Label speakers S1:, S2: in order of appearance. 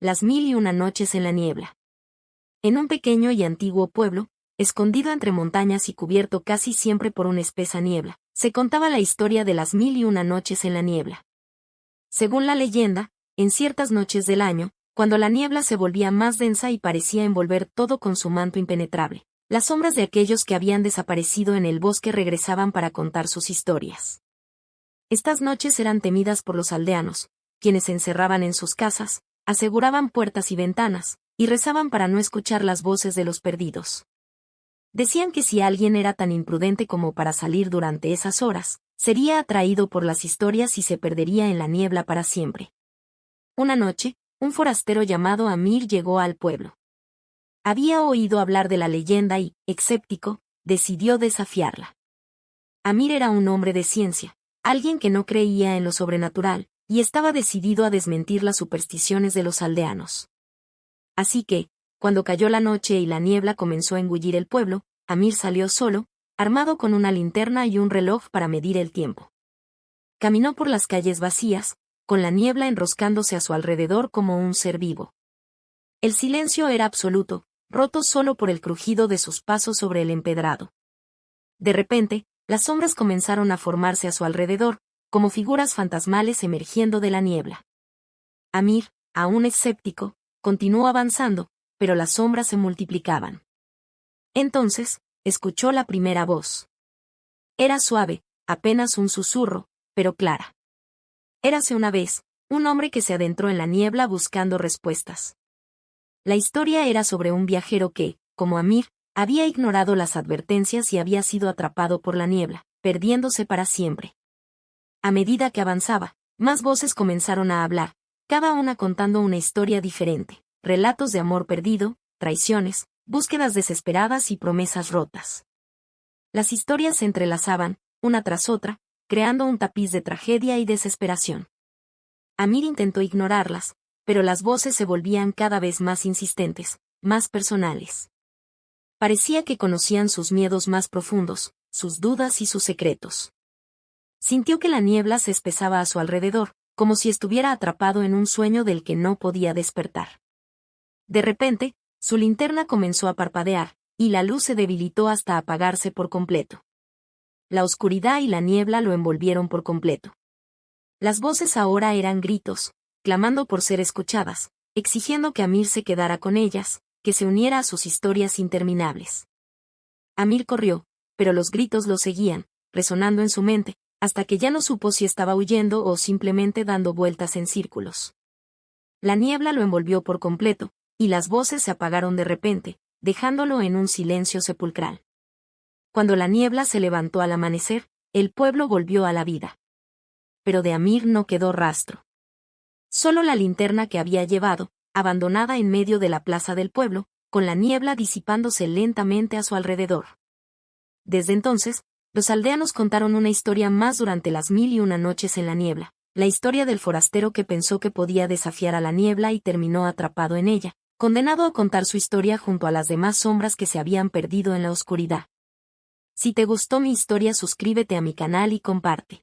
S1: Las 1001 noches en la niebla. En un pequeño y antiguo pueblo, escondido entre montañas y cubierto casi siempre por una espesa niebla, se contaba la historia de las 1001 noches en la niebla. Según la leyenda, en ciertas noches del año, cuando la niebla se volvía más densa y parecía envolver todo con su manto impenetrable, las sombras de aquellos que habían desaparecido en el bosque regresaban para contar sus historias. Estas noches eran temidas por los aldeanos, quienes se encerraban en sus casas, aseguraban puertas y ventanas, y rezaban para no escuchar las voces de los perdidos. Decían que si alguien era tan imprudente como para salir durante esas horas, sería atraído por las historias y se perdería en la niebla para siempre. Una noche, un forastero llamado Amir llegó al pueblo. Había oído hablar de la leyenda y, escéptico, decidió desafiarla. Amir era un hombre de ciencia, alguien que no creía en lo sobrenatural, y estaba decidido a desmentir las supersticiones de los aldeanos. Así que, cuando cayó la noche y la niebla comenzó a engullir el pueblo, Amir salió solo, armado con una linterna y un reloj para medir el tiempo. Caminó por las calles vacías, con la niebla enroscándose a su alrededor como un ser vivo. El silencio era absoluto, roto solo por el crujido de sus pasos sobre el empedrado. De repente, las sombras comenzaron a formarse a su alrededor, como figuras fantasmales emergiendo de la niebla. Amir, aún escéptico, continuó avanzando, pero las sombras se multiplicaban. Entonces, escuchó la primera voz. Era suave, apenas un susurro, pero clara. Érase una vez, un hombre que se adentró en la niebla buscando respuestas. La historia era sobre un viajero que, como Amir, había ignorado las advertencias y había sido atrapado por la niebla, perdiéndose para siempre. A medida que avanzaba, más voces comenzaron a hablar, cada una contando una historia diferente, relatos de amor perdido, traiciones, búsquedas desesperadas y promesas rotas. Las historias se entrelazaban, una tras otra, creando un tapiz de tragedia y desesperación. Amir intentó ignorarlas, pero las voces se volvían cada vez más insistentes, más personales. Parecía que conocían sus miedos más profundos, sus dudas y sus secretos. Sintió que la niebla se espesaba a su alrededor, como si estuviera atrapado en un sueño del que no podía despertar. De repente, su linterna comenzó a parpadear, y la luz se debilitó hasta apagarse por completo. La oscuridad y la niebla lo envolvieron por completo. Las voces ahora eran gritos, clamando por ser escuchadas, exigiendo que Amir se quedara con ellas, que se uniera a sus historias interminables. Amir corrió, pero los gritos lo seguían, resonando en su mente, hasta que ya no supo si estaba huyendo o simplemente dando vueltas en círculos. La niebla lo envolvió por completo, y las voces se apagaron de repente, dejándolo en un silencio sepulcral. Cuando la niebla se levantó al amanecer, el pueblo volvió a la vida. Pero de Amir no quedó rastro. Solo la linterna que había llevado, abandonada en medio de la plaza del pueblo, con la niebla disipándose lentamente a su alrededor. Desde entonces, los aldeanos contaron una historia más durante las 1001 noches en la niebla, la historia del forastero que pensó que podía desafiar a la niebla y terminó atrapado en ella, condenado a contar su historia junto a las demás sombras que se habían perdido en la oscuridad. Si te gustó mi historia, suscríbete a mi canal y comparte.